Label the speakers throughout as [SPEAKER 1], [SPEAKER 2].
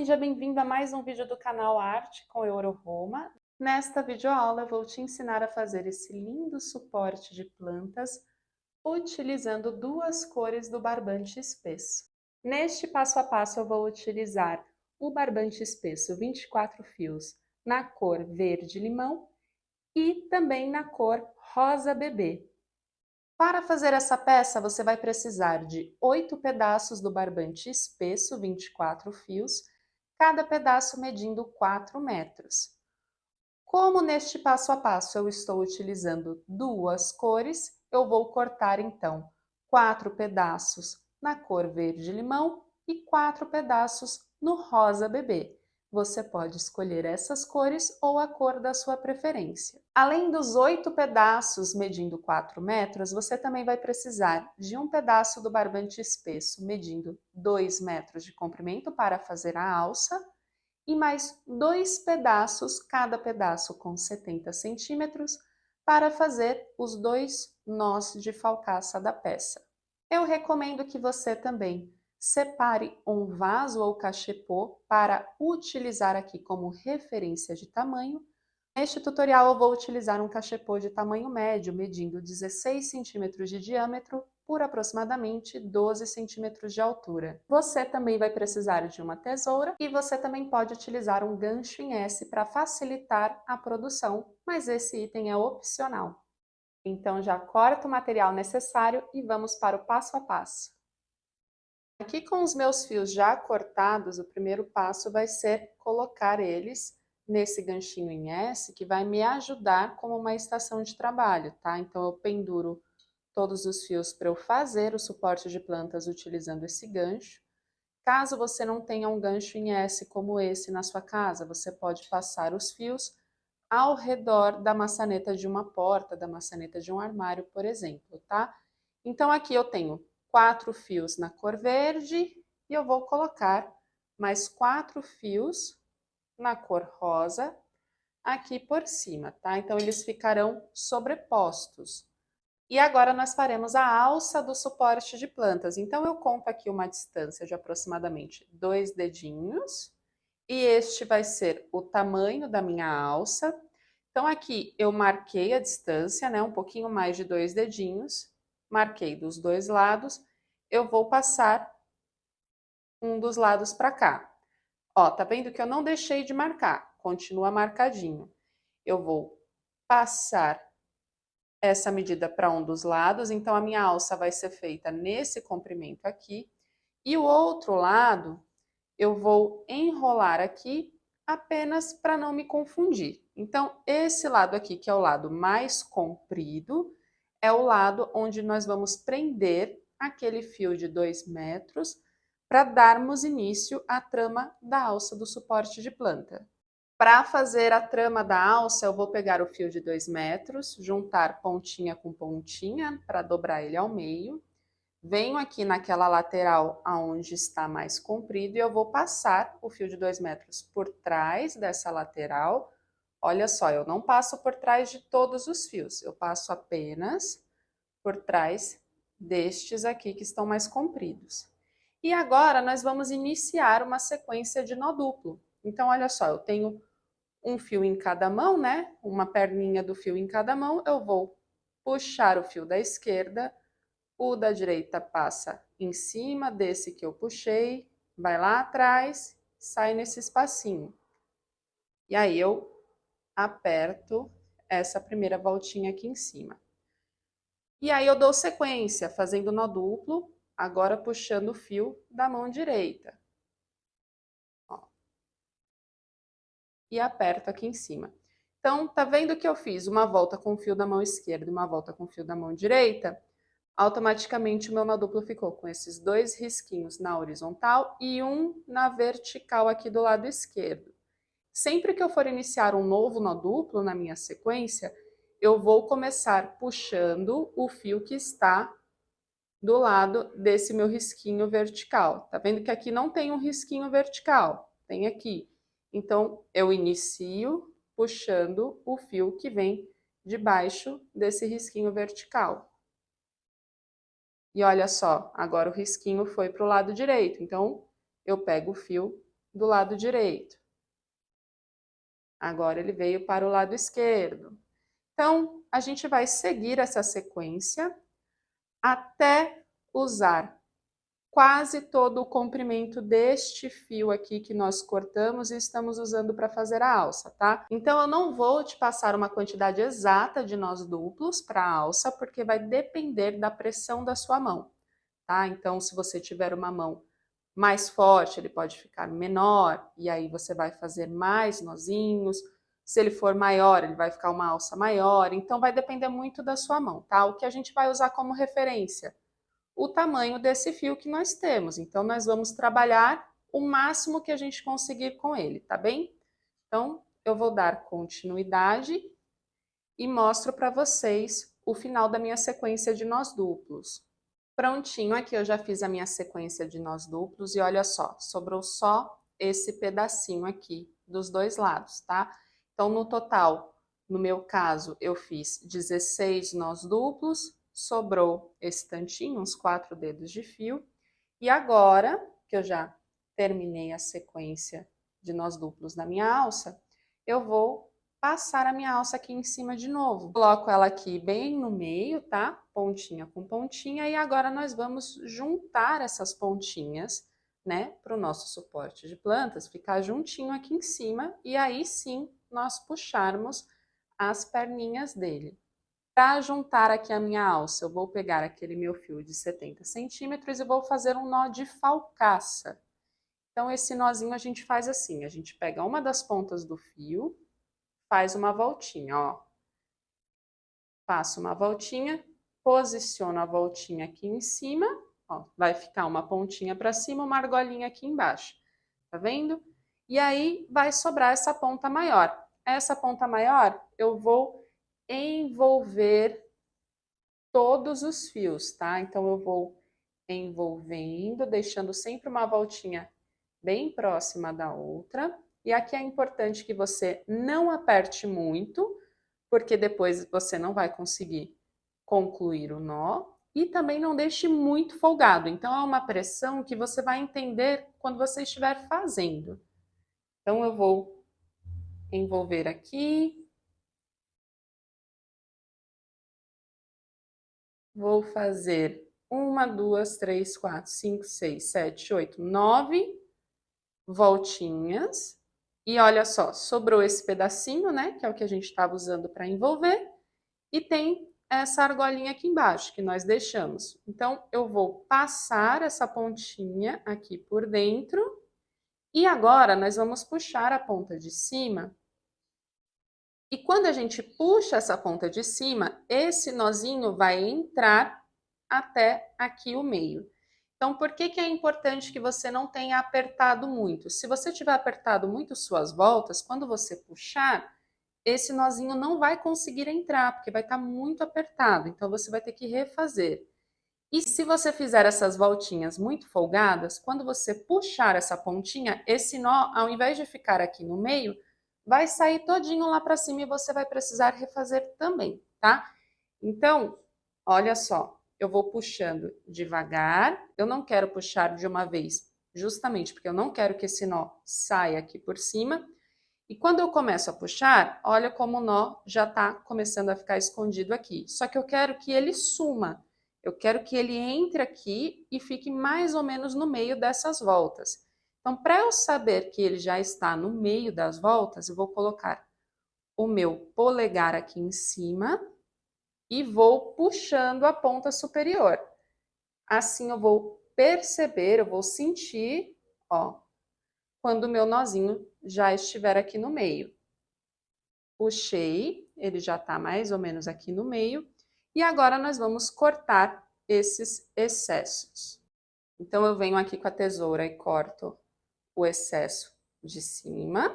[SPEAKER 1] seja bem-vindo a mais um vídeo do canal Arte com Euroroma. Nesta videoaula eu vou te ensinar a fazer esse lindo suporte de plantas utilizando duas cores do barbante espesso. Neste passo a passo eu vou utilizar o barbante espesso 24 fios na cor verde-limão e também na cor rosa bebê. Para fazer essa peça, você vai precisar de 8 pedaços do barbante espesso, 24 fios, cada pedaço medindo 4 metros. Como neste passo a passo eu estou utilizando duas cores, eu vou cortar então 4 pedaços na cor verde-limão e 4 pedaços no rosa bebê. Você pode escolher essas cores ou a cor da sua preferência. Além dos 8 pedaços medindo 4 metros, você também vai precisar de um pedaço do barbante espesso medindo 2 metros de comprimento para fazer a alça e mais 2 pedaços, cada pedaço com 70 centímetros, para fazer os 2 nós de falcaça da peça. Eu recomendo que você também separe um vaso ou cachepô para utilizar aqui como referência de tamanho. Neste tutorial eu vou utilizar um cachepô de tamanho médio, medindo 16 centímetros de diâmetro por aproximadamente 12 centímetros de altura. Você também vai precisar de uma tesoura e você também pode utilizar um gancho em S para facilitar a produção, mas esse item é opcional. Então já corta o material necessário e vamos para o passo a passo. Aqui com os meus fios já cortados, o primeiro passo vai ser colocar eles nesse ganchinho em S, que vai me ajudar como uma estação de trabalho, tá? Então eu penduro todos os fios para eu fazer o suporte de plantas utilizando esse gancho. Caso você não tenha um gancho em S como esse na sua casa, você pode passar os fios ao redor da maçaneta de uma porta, da maçaneta de um armário, por exemplo, tá? Então aqui eu tenho 4 fios na cor verde e eu vou colocar mais 4 fios na cor rosa aqui por cima, tá? Então eles ficarão sobrepostos. E agora nós faremos a alça do suporte de plantas. Então eu conto aqui uma distância de aproximadamente 2 dedinhos e este vai ser o tamanho da minha alça. Então aqui eu marquei a distância, né, um pouquinho mais de 2 dedinhos, marquei dos dois lados, eu vou passar um dos lados para cá. Ó, tá vendo que eu não deixei de marcar, continua marcadinho. Eu vou passar essa medida para um dos lados, então a minha alça vai ser feita nesse comprimento aqui, e o outro lado eu vou enrolar aqui apenas para não me confundir. Então, esse lado aqui, que é o lado mais comprido, é o lado onde nós vamos prender aquele fio de 2 metros para darmos início à trama da alça do suporte de planta. Para fazer a trama da alça, eu vou pegar o fio de 2 metros, juntar pontinha com pontinha para dobrar ele ao meio. Venho aqui naquela lateral aonde está mais comprido e eu vou passar o fio de 2 metros por trás dessa lateral. Olha só, eu não passo por trás de todos os fios, eu passo apenas por trás destes aqui que estão mais compridos. E agora nós vamos iniciar uma sequência de nó duplo. Então, olha só, eu tenho um fio em cada mão, né? Uma perninha do fio em cada mão, eu vou puxar o fio da esquerda, o da direita passa em cima desse que eu puxei, vai lá atrás, sai nesse espacinho. E aí eu aperto essa primeira voltinha aqui em cima. E aí eu dou sequência, fazendo nó duplo, agora puxando o fio da mão direita. E aperto aqui em cima. Então, tá vendo que eu fiz uma volta com o fio da mão esquerda e uma volta com o fio da mão direita? Automaticamente o meu nó duplo ficou com esses 2 risquinhos na horizontal e um na vertical aqui do lado esquerdo. Sempre que eu for iniciar um novo nó duplo na minha sequência, eu vou começar puxando o fio que está do lado desse meu risquinho vertical. Tá vendo que aqui não tem um risquinho vertical, tem aqui. Então, eu inicio puxando o fio que vem debaixo desse risquinho vertical. E olha só, agora o risquinho foi para o lado direito, então eu pego o fio do lado direito. Agora ele veio para o lado esquerdo. Então, a gente vai seguir essa sequência até usar quase todo o comprimento deste fio aqui que nós cortamos e estamos usando para fazer a alça, tá? Então, eu não vou te passar uma quantidade exata de nós duplos para a alça, porque vai depender da pressão da sua mão, tá? Então, se você tiver uma mão mais forte, ele pode ficar menor, e aí você vai fazer mais nozinhos. Se ele for maior, ele vai ficar uma alça maior. Então, vai depender muito da sua mão, tá? O que a gente vai usar como referência? O tamanho desse fio que nós temos. Então, nós vamos trabalhar o máximo que a gente conseguir com ele, tá bem? Então, eu vou dar continuidade e mostro para vocês o final da minha sequência de nós duplos. Prontinho, aqui eu já fiz a minha sequência de nós duplos e olha só, sobrou só esse pedacinho aqui dos dois lados, tá? Então, no total, no meu caso, eu fiz 16 nós duplos, sobrou esse tantinho, uns 4 dedos de fio. E agora, que eu já terminei a sequência de nós duplos da minha alça, eu vou passar a minha alça aqui em cima de novo. Coloco ela aqui bem no meio, tá? Pontinha com pontinha. E agora nós vamos juntar essas pontinhas, né? Para o nosso suporte de plantas ficar juntinho aqui em cima. E aí sim, nós puxarmos as perninhas dele. Para juntar aqui a minha alça, eu vou pegar aquele meu fio de 70 centímetros e vou fazer um nó de falcaça. Então, esse nozinho a gente faz assim, a gente pega uma das pontas do fio, faz uma voltinha, ó. Faço uma voltinha, posiciono a voltinha aqui em cima, ó. Vai ficar uma pontinha para cima, uma argolinha aqui embaixo. Tá vendo? E aí, vai sobrar essa ponta maior. Essa ponta maior, eu vou envolver todos os fios, tá? Então, eu vou envolvendo, deixando sempre uma voltinha bem próxima da outra. E aqui é importante que você não aperte muito, porque depois você não vai conseguir concluir o nó. E também não deixe muito folgado. Então, é uma pressão que você vai entender quando você estiver fazendo. Então, eu vou envolver aqui. Vou fazer 1, 2, 3, 4, 5, 6, 7, 8, 9 voltinhas. E olha só, sobrou esse pedacinho, né? Que é o que a gente estava usando para envolver. E tem essa argolinha aqui embaixo que nós deixamos. Então, eu vou passar essa pontinha aqui por dentro. E agora, nós vamos puxar a ponta de cima. E quando a gente puxa essa ponta de cima, esse nozinho vai entrar até aqui o meio. Então, por que é importante que você não tenha apertado muito? Se você tiver apertado muito suas voltas, quando você puxar, esse nozinho não vai conseguir entrar, porque vai estar muito apertado. Então, você vai ter que refazer. E se você fizer essas voltinhas muito folgadas, quando você puxar essa pontinha, esse nó, ao invés de ficar aqui no meio, vai sair todinho lá para cima e você vai precisar refazer também, tá? Então, olha só, eu vou puxando devagar, eu não quero puxar de uma vez, justamente porque eu não quero que esse nó saia aqui por cima. E quando eu começo a puxar, olha como o nó já está começando a ficar escondido aqui. Só que eu quero que ele suma. Eu quero que ele entre aqui e fique mais ou menos no meio dessas voltas. Então, para eu saber que ele já está no meio das voltas, eu vou colocar o meu polegar aqui em cima e vou puxando a ponta superior. Assim eu vou perceber, eu vou sentir, ó, quando o meu nozinho já estiver aqui no meio. Puxei, ele já está mais ou menos aqui no meio. E agora nós vamos cortar esses excessos. Então, eu venho aqui com a tesoura e corto o excesso de cima.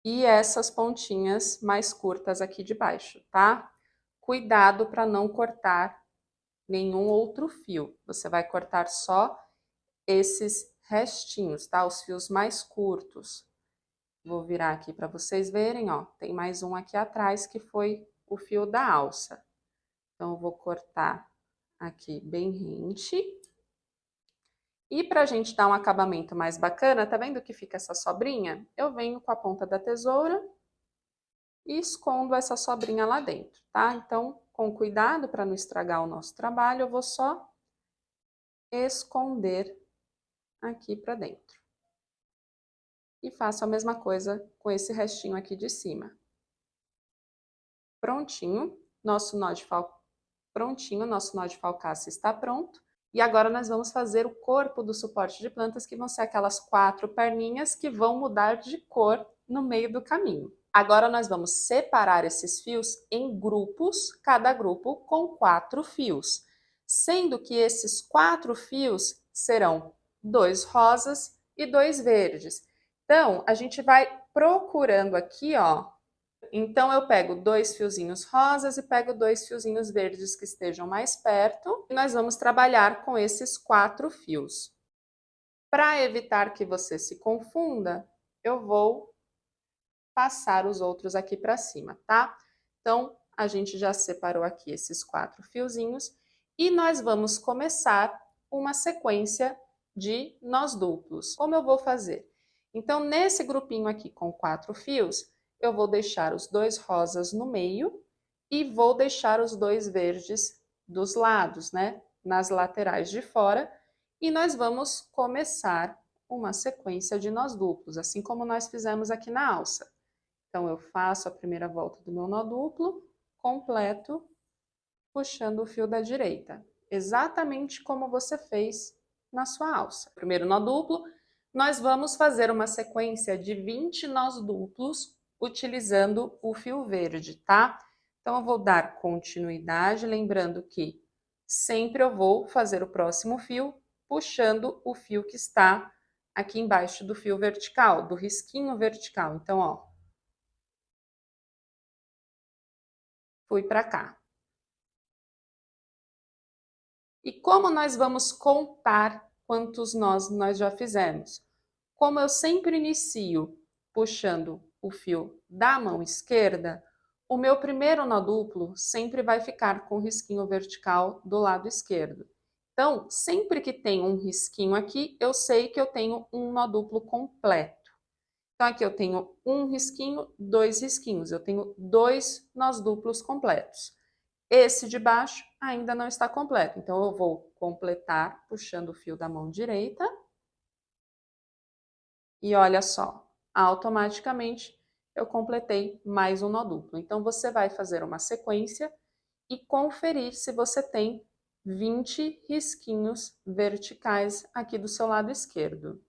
[SPEAKER 1] E essas pontinhas mais curtas aqui de baixo, tá? Cuidado para não cortar nenhum outro fio. Você vai cortar só esses restinhos, tá? Os fios mais curtos. Vou virar aqui para vocês verem, ó. Tem mais um aqui atrás que foi o fio da alça. Então, eu vou cortar aqui bem rente. E para a gente dar um acabamento mais bacana, tá vendo que fica essa sobrinha? Eu venho com a ponta da tesoura e escondo essa sobrinha lá dentro, tá? Então, com cuidado para não estragar o nosso trabalho, eu vou só esconder aqui para dentro. E faço a mesma coisa com esse restinho aqui de cima. Prontinho, nosso nó de alface está pronto. E agora nós vamos fazer o corpo do suporte de plantas, que vão ser aquelas 4 perninhas que vão mudar de cor no meio do caminho. Agora nós vamos separar esses fios em grupos, cada grupo com 4 fios, sendo que esses 4 fios serão 2 rosas e 2 verdes. Então, a gente vai procurando aqui, ó. Então, eu pego 2 fiozinhos rosas e pego 2 fiozinhos verdes que estejam mais perto. E nós vamos trabalhar com esses 4 fios. Para evitar que você se confunda, eu vou passar os outros aqui para cima, tá? Então, a gente já separou aqui esses 4 fiozinhos e nós vamos começar uma sequência de nós duplos. Como eu vou fazer? Então, nesse grupinho aqui com 4 fios, eu vou deixar os 2 rosas no meio e vou deixar os 2 verdes dos lados, né? Nas laterais de fora. E nós vamos começar uma sequência de nós duplos, assim como nós fizemos aqui na alça. Então, eu faço a primeira volta do meu nó duplo, completo, puxando o fio da direita, exatamente como você fez na sua alça. Primeiro nó duplo, nós vamos fazer uma sequência de 20 nós duplos utilizando o fio verde, tá? Então, eu vou dar continuidade, lembrando que sempre eu vou fazer o próximo fio puxando o fio que está aqui embaixo do fio vertical, do risquinho vertical. Então, ó, fui para cá. E como nós vamos contar quantos nós já fizemos? Como eu sempre inicio puxando o fio da mão esquerda, o meu primeiro nó duplo sempre vai ficar com o risquinho vertical do lado esquerdo. Então, sempre que tem um risquinho aqui, eu sei que eu tenho um nó duplo completo. Então, aqui eu tenho um risquinho, 2 risquinhos. Eu tenho 2 nós duplos completos. Esse de baixo ainda não está completo, então eu vou completar puxando o fio da mão direita. E olha só, automaticamente eu completei mais um nó duplo. Então, você vai fazer uma sequência e conferir se você tem 20 risquinhos verticais aqui do seu lado esquerdo.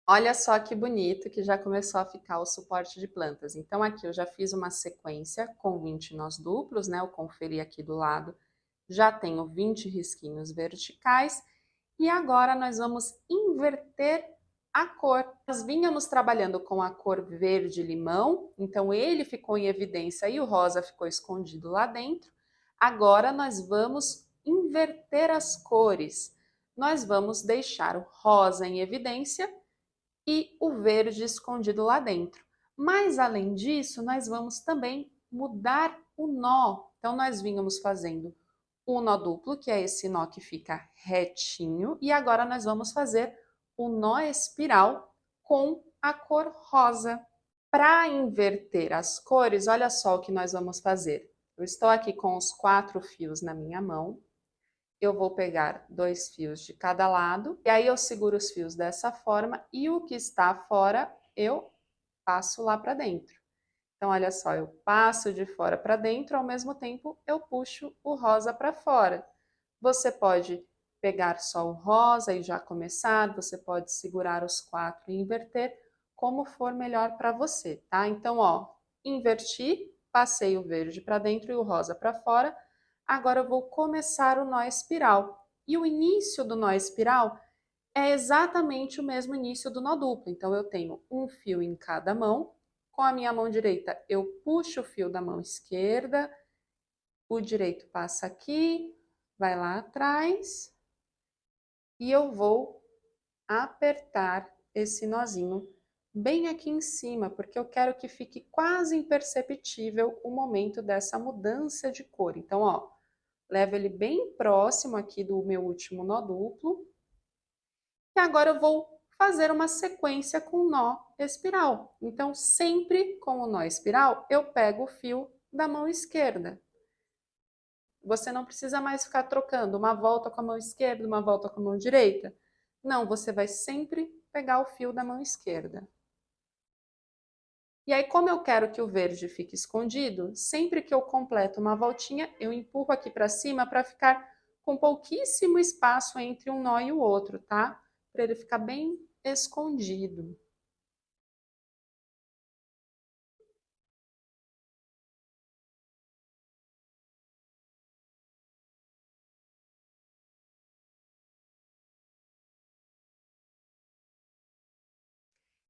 [SPEAKER 1] Olha só que bonito que já começou a ficar o suporte de plantas. Então, aqui eu já fiz uma sequência com 20 nós duplos, né? Eu conferi aqui do lado, já tenho 20 risquinhos verticais. E agora nós vamos inverter a cor. Nós vínhamos trabalhando com a cor verde-limão, então ele ficou em evidência e o rosa ficou escondido lá dentro. Agora nós vamos inverter as cores. Nós vamos deixar o rosa em evidência e o verde escondido lá dentro. Mas, além disso, nós vamos também mudar o nó. Então, nós vínhamos fazendo o nó duplo, que é esse nó que fica retinho, e agora nós vamos fazer o nó espiral com a cor rosa. Para inverter as cores, olha só o que nós vamos fazer. Eu estou aqui com os 4 fios na minha mão, eu vou pegar 2 fios de cada lado, e aí eu seguro os fios dessa forma, e o que está fora eu passo lá para dentro. Então, olha só, eu passo de fora para dentro, ao mesmo tempo eu puxo o rosa para fora. Você pode pegar só o rosa e já começar, você pode segurar os 4 e inverter, como for melhor para você, tá? Então, ó, inverti, passei o verde para dentro e o rosa para fora. Agora eu vou começar o nó espiral. E o início do nó espiral é exatamente o mesmo início do nó duplo. Então, eu tenho um fio em cada mão. Com a minha mão direita, eu puxo o fio da mão esquerda. O direito passa aqui, vai lá atrás. E eu vou apertar esse nozinho bem aqui em cima, porque eu quero que fique quase imperceptível o momento dessa mudança de cor. Então, ó, levo ele bem próximo aqui do meu último nó duplo E agora eu vou fazer uma sequência com nó espiral. Então, sempre com o nó espiral, eu pego o fio da mão esquerda. Você não precisa mais ficar trocando uma volta com a mão esquerda, uma volta com a mão direita. Não, você vai sempre pegar o fio da mão esquerda. E aí, como eu quero que o verde fique escondido, sempre que eu completo uma voltinha, eu empurro aqui para cima para ficar com pouquíssimo espaço entre um nó e o outro, tá? Para ele ficar bem escondido.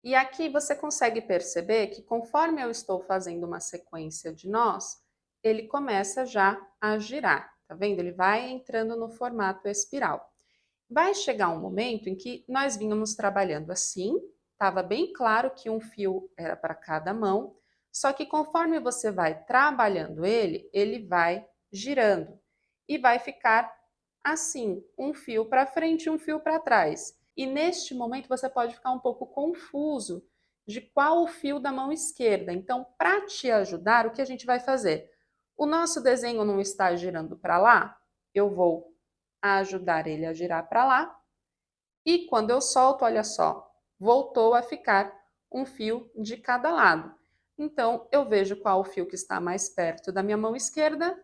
[SPEAKER 1] E aqui você consegue perceber que conforme eu estou fazendo uma sequência de nós, ele começa já a girar, tá vendo? Ele vai entrando no formato espiral. Vai chegar um momento em que nós vínhamos trabalhando assim, estava bem claro que um fio era para cada mão, só que conforme você vai trabalhando ele, ele vai girando e vai ficar assim, um fio para frente e um fio para trás. E neste momento você pode ficar um pouco confuso de qual o fio da mão esquerda. Então, para te ajudar, o que a gente vai fazer? O nosso desenho não está girando para lá? Eu vou ajudar ele a girar para lá. E quando eu solto, olha só, voltou a ficar um fio de cada lado. Então, eu vejo qual o fio que está mais perto da minha mão esquerda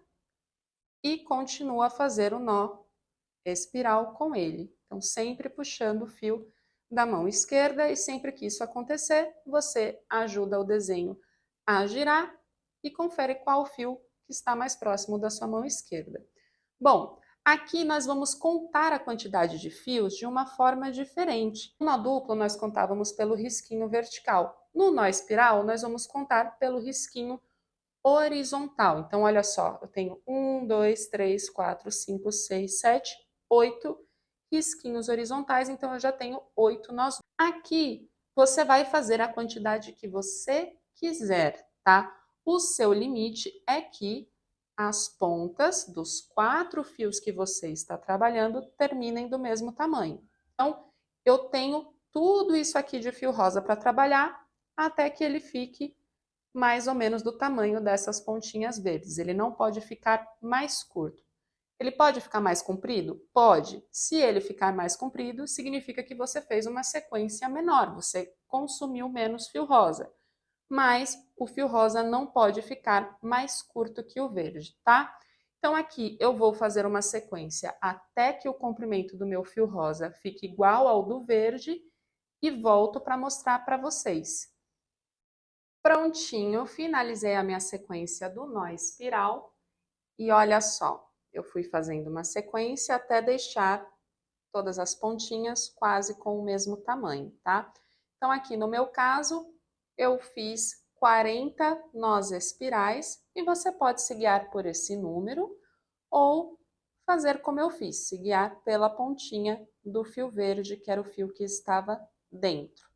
[SPEAKER 1] e continuo a fazer o nó espiral com ele. Então, sempre puxando o fio da mão esquerda e sempre que isso acontecer, você ajuda o desenho a girar e confere qual fio que está mais próximo da sua mão esquerda. Bom, aqui nós vamos contar a quantidade de fios de uma forma diferente. No nó duplo, nós contávamos pelo risquinho vertical. No nó espiral, nós vamos contar pelo risquinho horizontal. Então, olha só, eu tenho 1, 2, 3, 4, 5, 6, 7, 8 risquinhos horizontais, então eu já tenho 8 nós. Aqui, você vai fazer a quantidade que você quiser, tá? O seu limite é que as pontas dos 4 fios que você está trabalhando terminem do mesmo tamanho. Então, eu tenho tudo isso aqui de fio rosa para trabalhar até que ele fique mais ou menos do tamanho dessas pontinhas verdes. Ele não pode ficar mais curto. Ele pode ficar mais comprido? Pode. Se ele ficar mais comprido, significa que você fez uma sequência menor, você consumiu menos fio rosa. Mas o fio rosa não pode ficar mais curto que o verde, tá? Então aqui eu vou fazer uma sequência até que o comprimento do meu fio rosa fique igual ao do verde e volto para mostrar para vocês. Prontinho, finalizei a minha sequência do nó espiral e olha só, eu fui fazendo uma sequência até deixar todas as pontinhas quase com o mesmo tamanho, tá? Então aqui no meu caso, eu fiz 40 nós espirais e você pode se guiar por esse número ou fazer como eu fiz, se guiar pela pontinha do fio verde, que era o fio que estava dentro.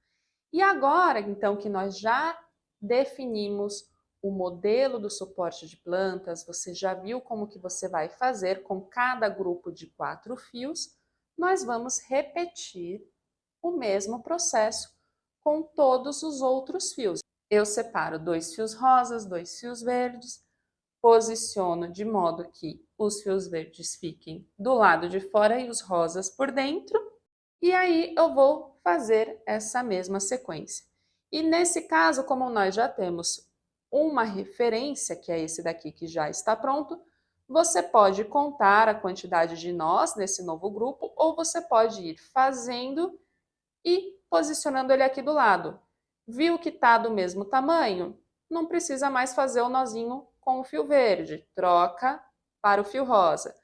[SPEAKER 1] E agora, então, que nós já definimos o modelo do suporte de plantas, você já viu como que você vai fazer com cada grupo de 4 fios, nós vamos repetir o mesmo processo com todos os outros fios. Eu separo 2 fios rosas, 2 fios verdes, posiciono de modo que os fios verdes fiquem do lado de fora e os rosas por dentro, e aí eu vou fazer essa mesma sequência. E nesse caso, como nós já temos uma referência, que é esse daqui que já está pronto, você pode contar a quantidade de nós nesse novo grupo, ou você pode ir fazendo e posicionando ele aqui do lado. Viu que está do mesmo tamanho? Não precisa mais fazer o nozinho com o fio verde, troca para o fio rosa.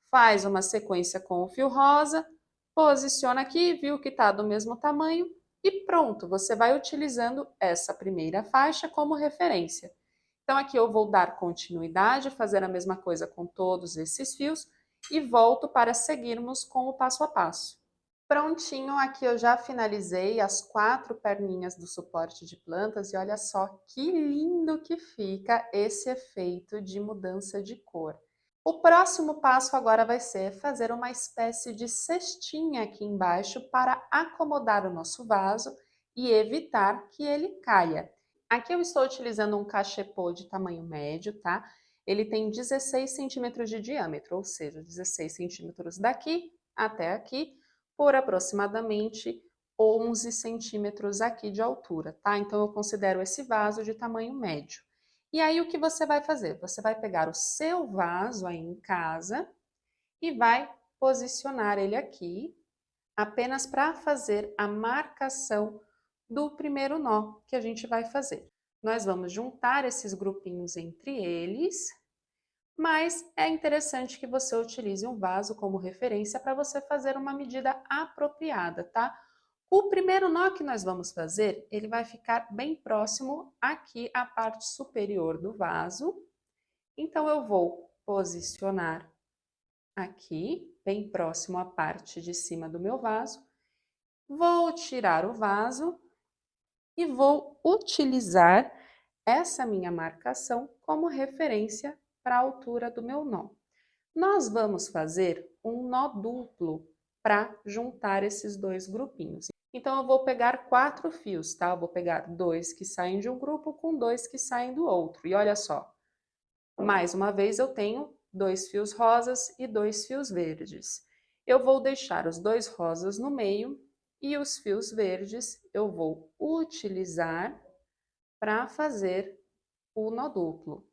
[SPEAKER 1] Faz uma sequência com o fio rosa, posiciona aqui, viu que está do mesmo tamanho e pronto, você vai utilizando essa primeira faixa como referência. Então aqui eu vou dar continuidade, fazer a mesma coisa com todos esses fios e volto para seguirmos com o passo a passo. Prontinho, aqui eu já finalizei as 4 perninhas do suporte de plantas e olha só que lindo que fica esse efeito de mudança de cor. O próximo passo agora vai ser fazer uma espécie de cestinha aqui embaixo para acomodar o nosso vaso e evitar que ele caia. Aqui eu estou utilizando um cachepô de tamanho médio, tá? Ele tem 16 centímetros de diâmetro, ou seja, 16 centímetros daqui até aqui, por aproximadamente 11 centímetros aqui de altura, tá? Então eu considero esse vaso de tamanho médio. E aí o que você vai fazer? Você vai pegar o seu vaso aí em casa e vai posicionar ele aqui, apenas para fazer a marcação do primeiro nó que a gente vai fazer. Nós vamos juntar esses grupinhos entre eles, mas é interessante que você utilize um vaso como referência para você fazer uma medida apropriada, tá? O primeiro nó que nós vamos fazer, ele vai ficar bem próximo aqui à parte superior do vaso. Então, eu vou posicionar aqui, bem próximo à parte de cima do meu vaso. Vou tirar o vaso e vou utilizar essa minha marcação como referência para a altura do meu nó. Nós vamos fazer um nó duplo para juntar esses dois grupinhos. Então, eu vou pegar 4 fios, tá? Eu vou pegar 2 que saem de um grupo com 2 que saem do outro. E olha só, mais uma vez eu tenho 2 fios rosas e 2 fios verdes. Eu vou deixar os 2 rosas no meio e os fios verdes eu vou utilizar para fazer o nó duplo.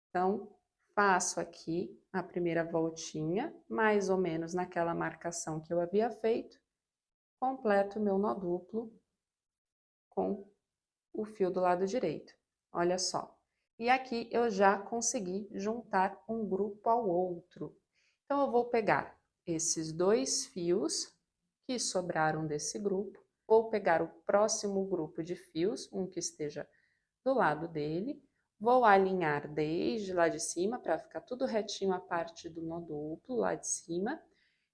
[SPEAKER 1] Então, faço aqui a primeira voltinha, mais ou menos naquela marcação que eu havia feito, completo o meu nó duplo com o fio do lado direito. Olha só. E aqui eu já consegui juntar um grupo ao outro. Então, eu vou pegar esses 2 fios que sobraram desse grupo, vou pegar o próximo grupo de fios, um que esteja do lado dele, vou alinhar desde lá de cima para ficar tudo retinho a parte do nó duplo lá de cima,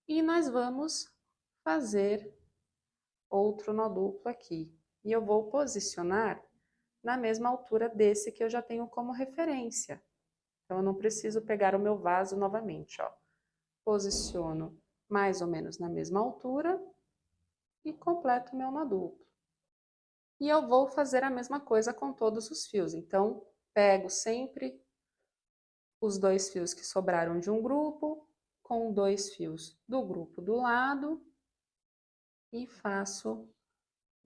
[SPEAKER 1] e nós vamos fazer outro nó duplo aqui. E eu vou posicionar na mesma altura desse que eu já tenho como referência. Então, eu não preciso pegar o meu vaso novamente, ó. Posiciono mais ou menos na mesma altura e completo o meu nó duplo. E eu vou fazer a mesma coisa com todos os fios. Então, pego sempre os 2 fios que sobraram de um grupo, com 2 fios do grupo do lado, e faço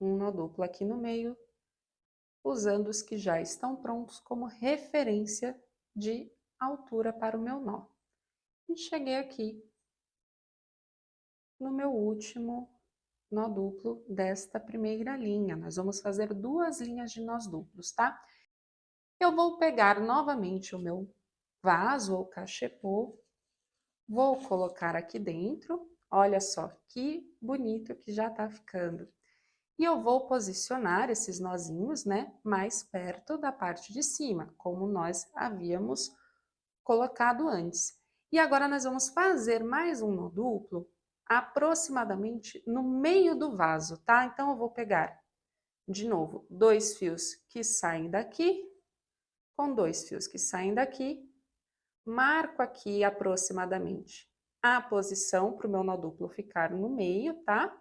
[SPEAKER 1] um nó duplo aqui no meio, usando os que já estão prontos como referência de altura para o meu nó. E cheguei aqui no meu último nó duplo desta primeira linha. Nós vamos fazer 2 linhas de nós duplos, tá? Eu vou pegar novamente o meu vaso ou cachepô, vou colocar aqui dentro, olha só que bonito que já tá ficando. E eu vou posicionar esses nozinhos, né, mais perto da parte de cima, como nós havíamos colocado antes. E agora nós vamos fazer mais um nó duplo, aproximadamente no meio do vaso, tá? Então, eu vou pegar, de novo, 2 fios que saem daqui, com 2 fios que saem daqui, marco aqui aproximadamente a posição para o meu nó duplo ficar no meio, tá?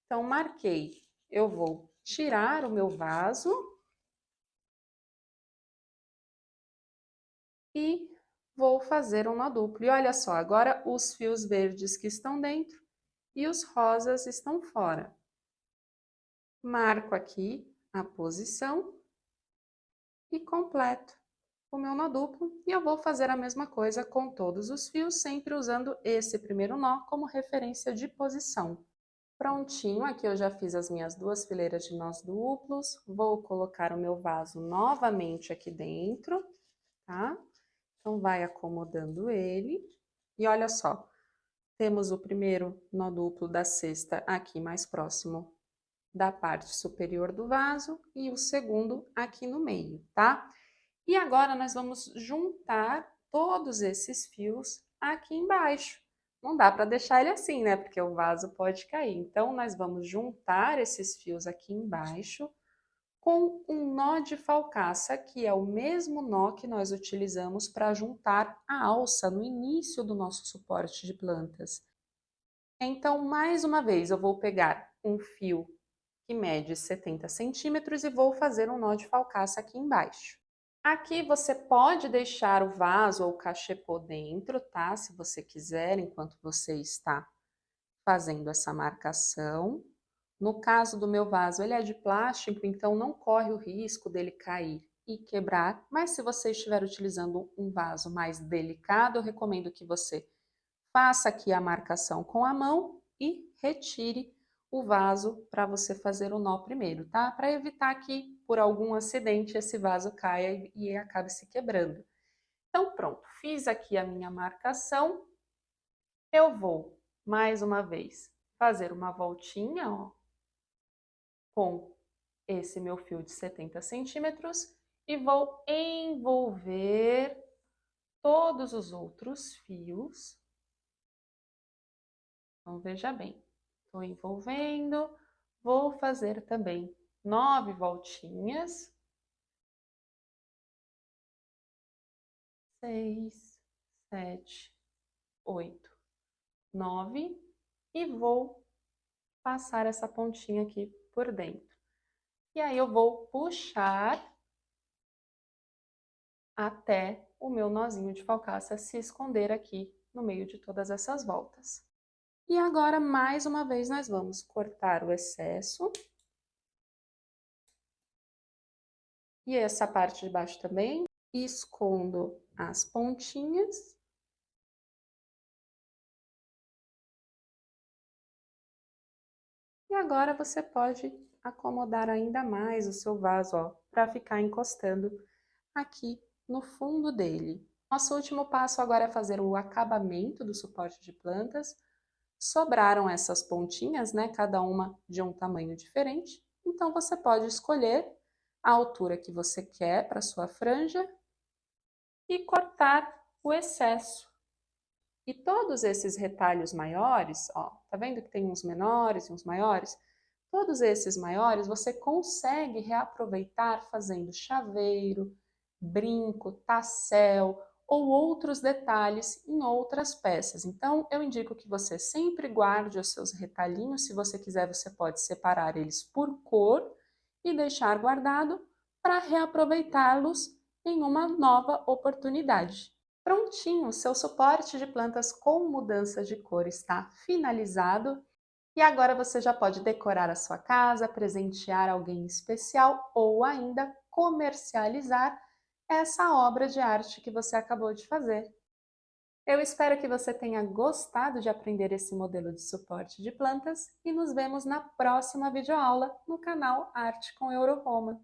[SPEAKER 1] Então, marquei. Eu vou tirar o meu vaso e vou fazer um nó duplo. E olha só, agora os fios verdes que estão dentro e os rosas estão fora. Marco aqui a posição e completo o meu nó duplo. E eu vou fazer a mesma coisa com todos os fios, sempre usando esse primeiro nó como referência de posição. Prontinho, aqui eu já fiz as minhas 2 fileiras de nós duplos, vou colocar o meu vaso novamente aqui dentro, tá? Então, vai acomodando ele. E olha só, temos o primeiro nó duplo da cesta aqui mais próximo da parte superior do vaso e o segundo aqui no meio, tá? E agora nós vamos juntar todos esses fios aqui embaixo. Não dá para deixar ele assim, né? Porque o vaso pode cair. Então, nós vamos juntar esses fios aqui embaixo com um nó de falcaça, que é o mesmo nó que nós utilizamos para juntar a alça no início do nosso suporte de plantas. Então, mais uma vez, eu vou pegar um fio que mede 70 centímetros e vou fazer um nó de falcaça aqui embaixo. Aqui você pode deixar o vaso ou o cachepô dentro, tá? Se você quiser, enquanto você está fazendo essa marcação. No caso do meu vaso, ele é de plástico, então não corre o risco dele cair e quebrar, mas se você estiver utilizando um vaso mais delicado, eu recomendo que você faça aqui a marcação com a mão e retire o vaso para você fazer o nó primeiro, tá? Para evitar que, por algum acidente, esse vaso caia e acabe se quebrando. Então, pronto, fiz aqui a minha marcação. Eu vou, mais uma vez, fazer uma voltinha, ó, com esse meu fio de 70 centímetros e vou envolver todos os outros fios. Então, veja bem, estou envolvendo, vou fazer também 9 voltinhas. 6, 7, 8, 9 e vou passar essa pontinha aqui por dentro. E aí eu vou puxar até o meu nozinho de falcaça se esconder aqui no meio de todas essas voltas. E agora, mais uma vez, nós vamos cortar o excesso. E essa parte de baixo também. Escondo as pontinhas. E agora você pode acomodar ainda mais o seu vaso, ó, para ficar encostando aqui no fundo dele. Nosso último passo agora é fazer o acabamento do suporte de plantas. Sobraram essas pontinhas, né, cada uma de um tamanho diferente, então você pode escolher a altura que você quer para sua franja e cortar o excesso. E todos esses retalhos maiores, ó, tá vendo que tem uns menores e uns maiores? Todos esses maiores você consegue reaproveitar fazendo chaveiro, brinco, tassel ou outros detalhes em outras peças. Então, eu indico que você sempre guarde os seus retalhinhos. Se você quiser, você pode separar eles por cor e deixar guardado para reaproveitá-los em uma nova oportunidade. Prontinho, seu suporte de plantas com mudança de cor está finalizado. E agora você já pode decorar a sua casa, presentear alguém especial ou ainda comercializar essa obra de arte que você acabou de fazer. Eu espero que você tenha gostado de aprender esse modelo de suporte de plantas e nos vemos na próxima videoaula no canal Arte com Euroroma.